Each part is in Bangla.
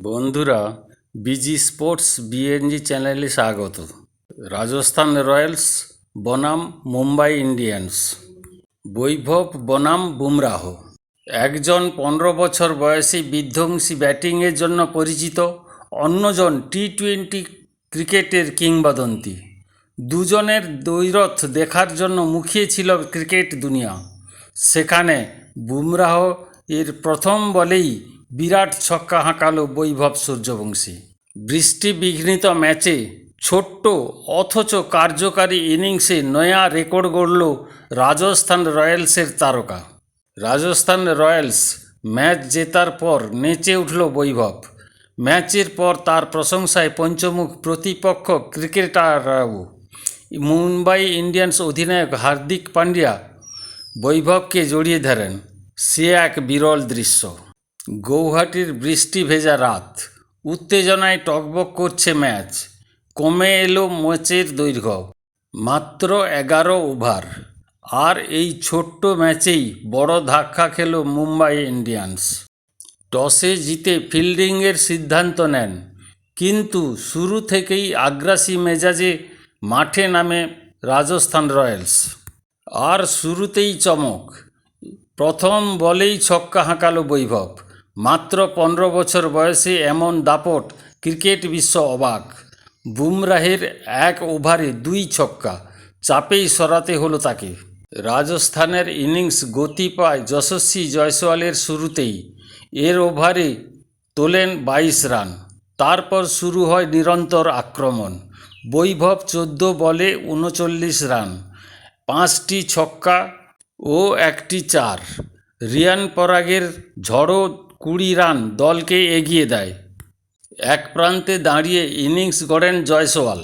বন্ধুরা, বিজি স্পোর্টস বিএনজি চ্যানেলে স্বাগত। রাজস্থান রয়্যালস বনাম মুম্বাই ইন্ডিয়ান্স। বৈভব বনাম বুমরাহ। একজন 15 বছর বয়সী বিধ্বংসী ব্যাটিংয়ের জন্য পরিচিত, অন্যজন টি-20 ক্রিকেটের কিংবদন্তি। দুজনের দ্বৈরথ দেখার জন্য মুখিয়ে ছিল ক্রিকেট দুনিয়া। সেখানে বুমরাহ এর প্রথম বলেই বিরাট ছক্কা হাঁকালো বৈভব সূর্যবংশী। বৃষ্টিবিঘ্নিত ম্যাচে ছোট্ট অথচ কার্যকারী ইনিংসে নয়া রেকর্ড গড়ল রাজস্থান রয়্যালসের তারকা। রাজস্থান রয়্যালস ম্যাচ জেতার পর নেচে উঠল বৈভব। ম্যাচের পর তার প্রশংসায় পঞ্চমুখ প্রতিপক্ষ ক্রিকেটাররাও। মুম্বাই ইন্ডিয়ান্স অধিনায়ক হার্দিক পান্ডিয়া বৈভবকে জড়িয়ে ধরেন। সে এক বিরল দৃশ্য। গৌহাটির বৃষ্টি ভেজা রাত, উত্তেজনায় টকবক করছে ম্যাচ। কমে এলো ম্যাচের দৈর্ঘ্য, মাত্র 11 ওভার। আর এই ছোট্ট ম্যাচেই বড় ধাক্কা খেল মুম্বাই ইন্ডিয়ান্স। টসে জিতে ফিল্ডিংয়ের সিদ্ধান্ত নেন, কিন্তু শুরু থেকেই আগ্রাসী মেজাজে মাঠে নামে রাজস্থান রয়্যালস। আর শুরুতেই চমক, প্রথম বলেই ছক্কা হাঁকালো বৈভব। মাত্র 15 বছর বয়সে এমন দাপট, ক্রিকেট বিশ্ব অবাক। বুমরাহের 1 ওভারে 2 ছক্কা, চাপেই সরাতে হলো তাকে। রাজস্থানের ইনিংস গতি পায় যশস্বী জয়সওয়ালের শুরুতেই। এর ওভারে তোলেন 22 রান। তারপর শুরু হয় নিরন্তর আক্রমণ। বৈভব 14 বলে 39 রান, 5টি ছক্কা ও 1টি চার। রিয়ান পরাগের ঝড়ো 20 রান দলকে এগিয়ে দেয়। এক প্রান্তে দাঁড়িয়ে ইনিংস গড়েন জয়সওয়াল।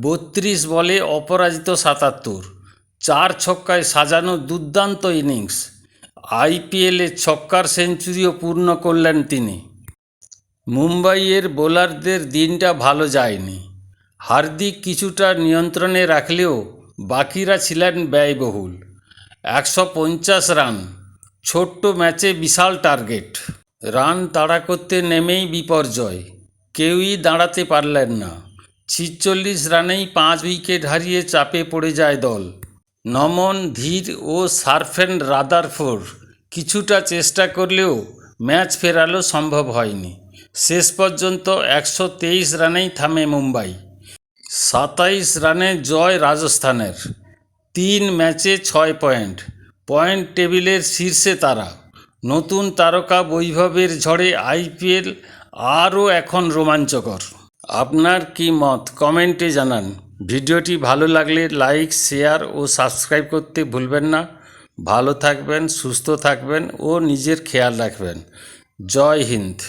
32 বলে অপরাজিত 77, 4 ছক্কায় সাজানো দুর্দান্ত ইনিংস। আইপিএলে ছক্কার সেঞ্চুরিও পূর্ণ করলেন তিনি। মুম্বাইয়ের বোলারদের দিনটা ভালো যায়নি। হার্দিক কিছুটা নিয়ন্ত্রণে রাখলেও বাকিরা ছিলেন ব্যয়বহুল। 150 রান, ছোট্ট ম্যাচে বিশাল টার্গেট। রান তাড়া করতে নেমেই বিপর্যয়, কেউই দাঁড়াতে পারলেন না। 46 রানেই 5 উইকেট হারিয়ে চাপে পড়ে যায় দল। নমন ধীর ও সার্ফেন রাদারফোর্ড কিছুটা চেষ্টা করলেও ম্যাচ ফেরানো সম্ভব হয়নি। শেষ পর্যন্ত 123 রানেই থামে মুম্বাই। 27 রানে জয় রাজস্থানের। 3 ম্যাচে 6 পয়েন্ট। পয়েন্ট টেবিলের শীর্ষে তারা। নতুন তারকা বৈভবের ঝড়ে আইপিএল আরও এখন রোমাঞ্চকর। আপনার কি মত কমেন্টে জানান। ভিডিওটি ভালো লাগলে লাইক, শেয়ার ও সাবস্ক্রাইব করতে ভুলবেন না। ভালো থাকবেন, সুস্থ থাকবেন ও নিজের খেয়াল রাখবেন। জয় হিন্দ।